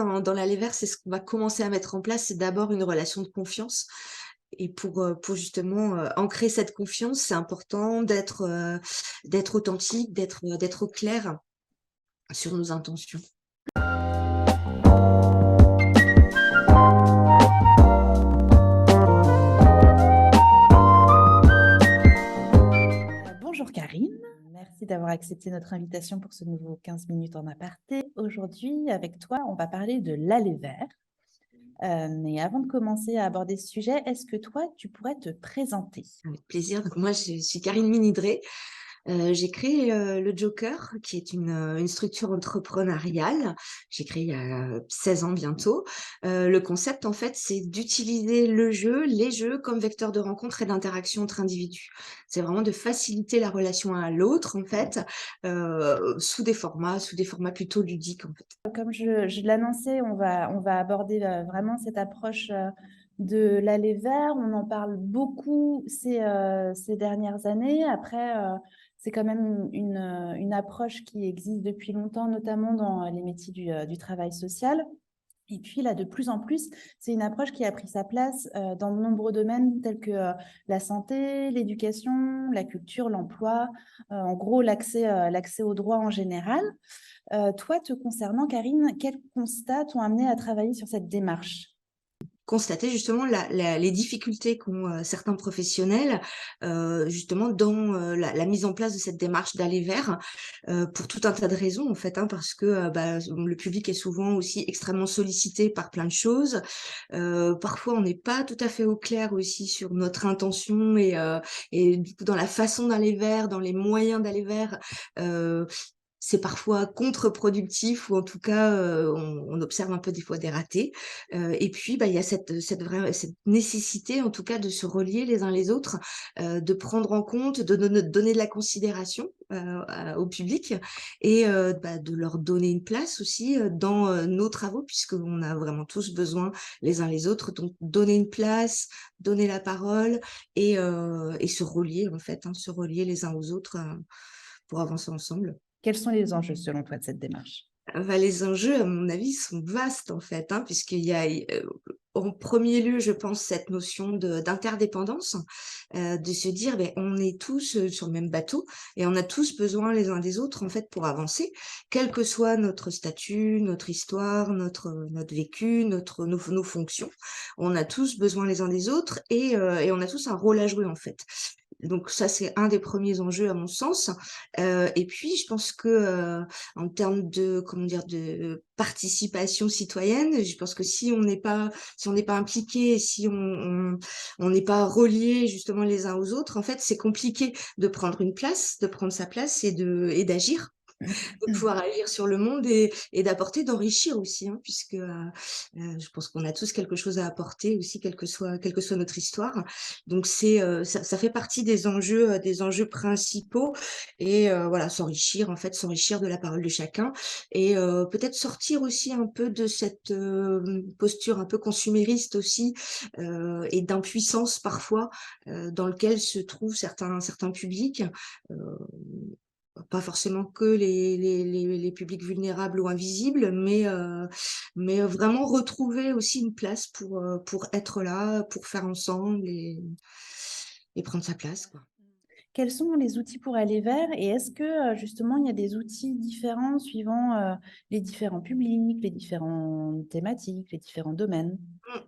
dans l'aller vers, c'est ce qu'on va commencer à mettre en place, c'est d'abord une relation de confiance et pour justement, ancrer cette confiance, c'est important d'être authentique, d'être au clair sur nos intentions. Bonjour Karine, merci d'avoir accepté notre invitation pour ce nouveau 15 minutes en aparté. Aujourd'hui, avec toi, on va parler de l'aller vers. Mais avant de commencer à aborder ce sujet, est-ce que toi, tu pourrais te présenter? Avec plaisir. Donc moi, je suis Karine Minidré. J'ai créé, le Joker, qui est une structure entrepreneuriale. J'ai créé il y a 16 ans bientôt. Le concept, en fait, c'est d'utiliser le jeu, les jeux comme vecteur de rencontre et d'interaction entre individus. C'est vraiment de faciliter la relation à l'autre, en fait, sous des formats plutôt ludiques, en fait. Comme je l'annonçais, on va aborder vraiment cette approche de l'aller vers. On en parle beaucoup ces dernières années. Après, c'est quand même une approche qui existe depuis longtemps, notamment dans les métiers du travail social. Et puis là, de plus en plus, c'est une approche qui a pris sa place dans de nombreux domaines tels que la santé, l'éducation, la culture, l'emploi, en gros l'accès aux droits en général. Toi, te concernant, Karine, quels constats t'ont amené à travailler sur cette démarche? Constater justement les difficultés qu'ont, certains professionnels, justement dans, la mise en place de cette démarche d'aller vers, pour tout un tas de raisons en fait, hein, parce que, le public est souvent aussi extrêmement sollicité par plein de choses. Parfois on n'est pas tout à fait au clair aussi sur notre intention et du coup dans la façon d'aller vers, dans les moyens d'aller vers, heu c'est parfois contre-productif ou en tout cas, on observe un peu des fois des ratés. Et puis, il y a cette nécessité en tout cas de se relier les uns les autres, de prendre en compte, de donner de la considération, au public et de leur donner une place aussi, dans, nos travaux puisqu'on a vraiment tous besoin les uns les autres. Donc donner une place, donner la parole et se relier en fait, hein, se relier les uns aux autres, pour avancer ensemble. Quels sont les enjeux selon toi de cette démarche? Les enjeux, à mon avis, sont vastes, en fait, hein, puisqu'il y a, en premier lieu, je pense, cette notion d'interdépendance, de se dire: «Beh, on est tous, sur le même bateau et on a tous besoin les uns des autres, en fait, pour avancer», quel que soit notre statut, notre histoire, notre vécu, nos fonctions. On a tous besoin les uns des autres et on a tous un rôle à jouer, en fait. Donc ça, c'est un des premiers enjeux à mon sens. Et puis je pense que, en termes de, comment dire? De participation citoyenne, je pense que si on n'est pas impliqué, si on n'est pas reliés justement les uns aux autres, en fait, c'est compliqué de prendre une place, de prendre sa place et d'agir. De pouvoir agir sur le monde et d'apporter, d'enrichir aussi, hein, puisque, je pense qu'on a tous quelque chose à apporter aussi, quelle que soit notre histoire. Donc ça fait partie des enjeux principaux et voilà, s'enrichir en fait, s'enrichir de la parole de chacun et peut-être sortir aussi un peu de cette, posture un peu consumériste aussi, et d'impuissance parfois, dans lequel se trouvent certains publics. Heu Pas forcément que les publics vulnérables ou invisibles, mais vraiment retrouver aussi une place pour être là, pour faire ensemble et prendre sa place, quoi. Quels sont les outils pour aller vers et est-ce que, justement, il y a des outils différents suivant, les différents publics, les différentes thématiques, les différents domaines? Mmh.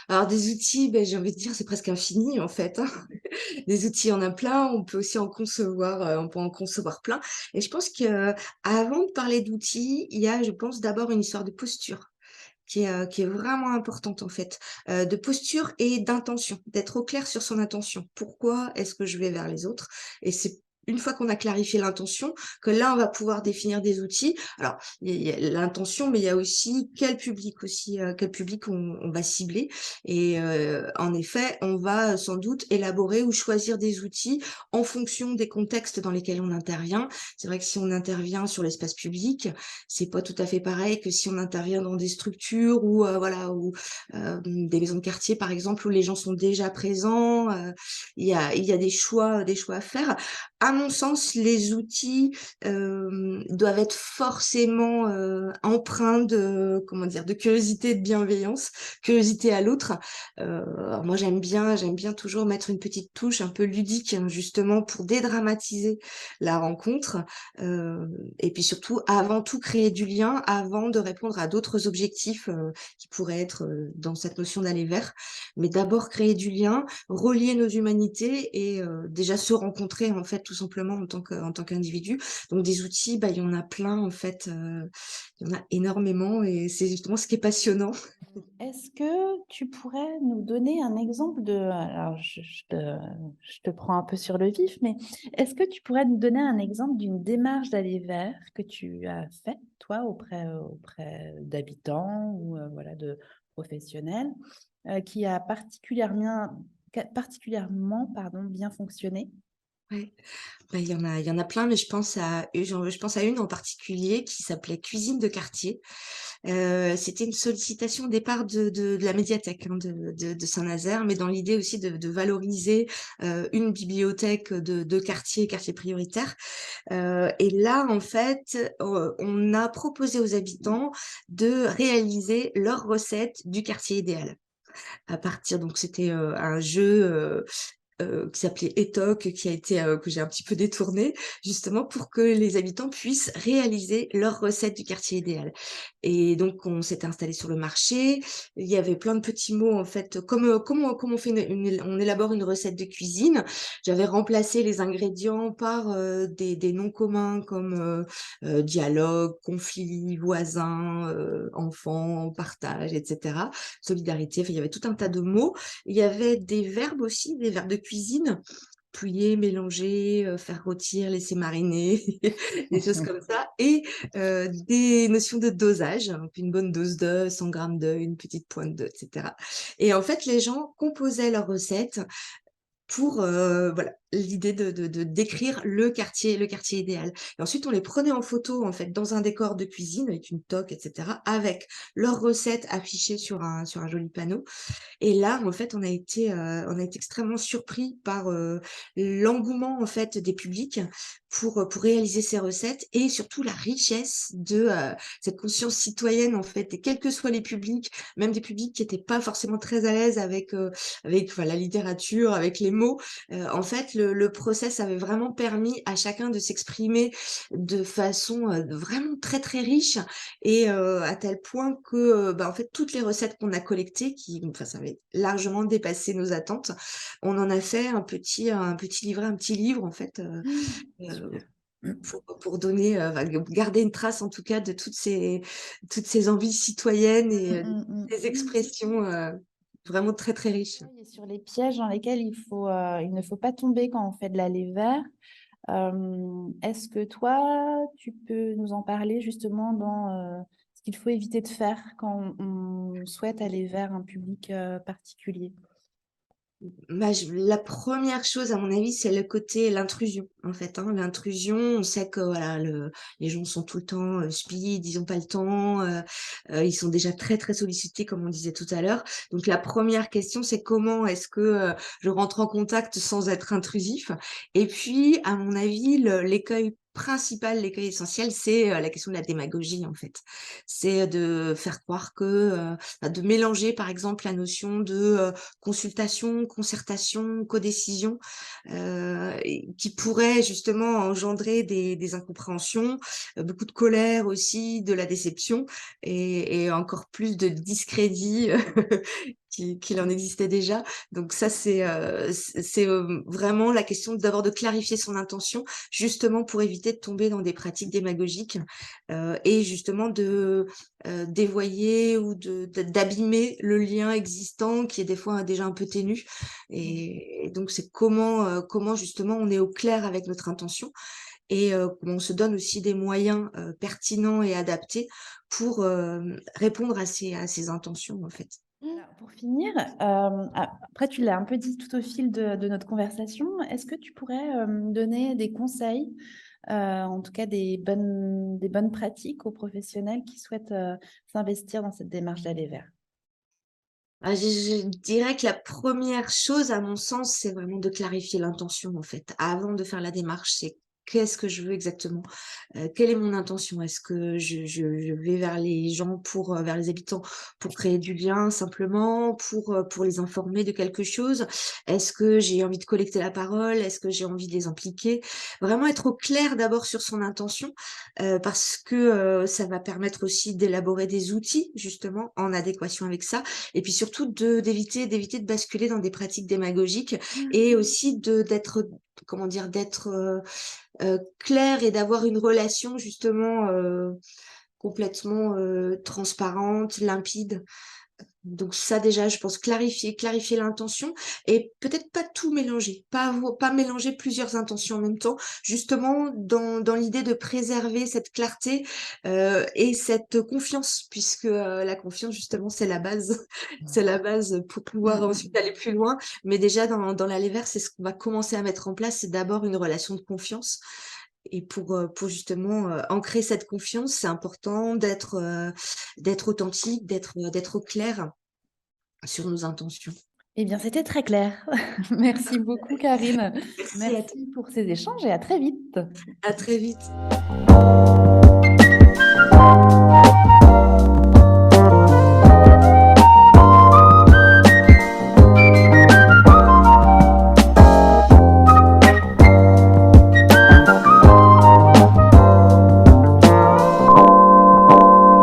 Alors des outils, j'ai envie de dire, c'est presque infini, en fait, hein. Des outils, il y en a plein, on peut aussi en concevoir, on peut en concevoir plein et je pense qu'avant de parler d'outils, il y a, je pense, d'abord une histoire de posture. Qui est vraiment importante en fait, de posture et d'intention, d'être au clair sur son intention. Pourquoi est-ce que je vais vers les autres? Et c'est une fois qu'on a clarifié l'intention, que là, on va pouvoir définir des outils. Alors, il y a l'intention, mais il y a aussi quel public on va cibler et en effet, on va sans doute élaborer ou choisir des outils en fonction des contextes dans lesquels on intervient. C'est vrai que si on intervient sur l'espace public, c'est pas tout à fait pareil que si on intervient dans des structures ou voilà, ou des maisons de quartier, par exemple, où les gens sont déjà présents, il y a des choix à faire. à mon sens, les outils doivent être forcément empreints de, comment dire, de curiosité et de bienveillance, curiosité à l'autre. Alors moi, j'aime bien toujours mettre une petite touche un peu ludique, hein, justement pour dédramatiser la rencontre. Euh, et puis surtout, avant tout, créer du lien avant de répondre à d'autres objectifs qui pourraient être dans cette notion d'aller vers. Mais d'abord, créer du lien, relier nos humanités et déjà se rencontrer en fait tout simplement en tant qu'individu. Donc des outils, bah il y en a plein en fait, il y en a énormément et c'est justement ce qui est passionnant. Est-ce que tu pourrais nous donner un exemple de... Alors, je te prends un peu sur le vif, mais est-ce que tu pourrais nous donner un exemple d'une démarche d'aller vers que tu as faite, toi, auprès d'habitants ou voilà, de professionnels, qui a particulièrement pardon, bien fonctionné? Ouais. Bah, il y en a plein, mais je pense à une en particulier qui s'appelait Cuisine de quartier. C'était une sollicitation au départ de la médiathèque hein, de Saint-Nazaire, mais dans l'idée aussi de valoriser une bibliothèque de quartier, quartier prioritaire. Et là, en fait, on a proposé aux habitants de réaliser leur recette du quartier idéal. À partir, donc c'était un jeu qui s'appelait ETOC, qui a été que j'ai un petit peu détourné, justement pour que les habitants puissent réaliser leur recette du quartier idéal. Et donc on s'était installé sur le marché. Il y avait plein de petits mots en fait, comme on fait on élabore une recette de cuisine. J'avais remplacé les ingrédients par des noms communs comme dialogue, conflit, voisin, enfant, partage, etc. Solidarité. Enfin, il y avait tout un tas de mots. Il y avait des verbes aussi, des verbes de cuisine, plier, mélanger, faire rôtir, laisser mariner, des choses comme ça. Et des notions de dosage, donc une bonne dose de 100 grammes de, une petite pointe de, etc. Et en fait, les gens composaient leurs recettes pour voilà l'idée de décrire le quartier idéal. Et ensuite, on les prenait en photo en fait dans un décor de cuisine avec une toque, etc. avec leurs recettes affichées sur un joli panneau. Et là, en fait, on a été extrêmement surpris par l'engouement en fait des publics pour réaliser ces recettes et surtout la richesse de cette conscience citoyenne en fait. Et quels que soient les publics, même des publics qui n'étaient pas forcément très à l'aise avec enfin, la littérature, avec les mots, en fait, le process avait vraiment permis à chacun de s'exprimer de façon vraiment très très riche et à tel point que, bah, en fait, toutes les recettes qu'on a collectées qui enfin, ça avait largement dépassé nos attentes. On en a fait un petit livret, un petit livre, en fait, Super. pour donner, enfin, garder une trace, en tout cas, de toutes ces envies citoyennes et des expressions, vraiment très, très riches. Et sur les pièges dans lesquels il ne faut pas tomber quand on fait de l'aller vers. Est-ce que toi, tu peux nous en parler justement dans ce qu'il faut éviter de faire quand on souhaite aller vers un public particulier? Bah, la première chose, à mon avis, c'est le côté l'intrusion, en fait. Hein. L'intrusion, on sait que voilà, les gens sont tout le temps speed, ils ont pas le temps, ils sont déjà très très sollicités, comme on disait tout à l'heure. Donc la première question, c'est comment est-ce que je rentre en contact sans être intrusif? Et puis, à mon avis, l'écueil principal, l'écueil essentiel, c'est la question de la démagogie, en fait. C'est de faire croire que, de mélanger, par exemple, la notion de consultation, concertation, codécision, qui pourrait justement engendrer des incompréhensions, beaucoup de colère aussi, de la déception et encore plus de discrédit qu'il en existait déjà. Donc ça, c'est vraiment la question d'abord de clarifier son intention, justement pour éviter de tomber dans des pratiques démagogiques et justement de dévoyer ou d'abîmer le lien existant qui est des fois déjà un peu ténu. Et donc c'est comment justement on est au clair avec notre intention et on se donne aussi des moyens pertinents et adaptés pour répondre à ces intentions en fait. Alors, pour finir, après tu l'as un peu dit tout au fil de notre conversation, est-ce que tu pourrais me donner des conseils, en tout cas des bonnes pratiques aux professionnels qui souhaitent s'investir dans cette démarche d'aller vers? Je dirais que la première chose, à mon sens, c'est vraiment de clarifier l'intention, en fait. Avant de faire la démarche, c'est qu'est-ce que je veux exactement? Quelle est mon intention? Est-ce que je vais vers les gens vers les habitants pour créer du lien simplement, pour les informer de quelque chose? Est-ce que j'ai envie de collecter la parole? Est-ce que j'ai envie de les impliquer? Vraiment être au clair d'abord sur son intention, parce que, ça va permettre aussi d'élaborer des outils justement en adéquation avec ça et puis surtout d'éviter de basculer dans des pratiques démagogiques et aussi d'être, comment dire? D'être, clair et d'avoir une relation justement, complètement, transparente, limpide. Donc ça déjà, je pense clarifier l'intention et peut-être pas tout mélanger, pas mélanger plusieurs intentions en même temps, justement dans l'idée de préserver cette clarté, et cette confiance puisque, la confiance justement c'est la base c'est la base pour pouvoir ensuite aller plus loin. Mais déjà dans l'aller vers, c'est ce qu'on va commencer à mettre en place, c'est d'abord une relation de confiance et pour justement, ancrer cette confiance, c'est important d'être authentique, d'être au clair sur nos intentions. Eh bien, c'était très clair. Merci beaucoup, Karine. Merci à toi. Merci pour ces échanges et à très vite. À très vite.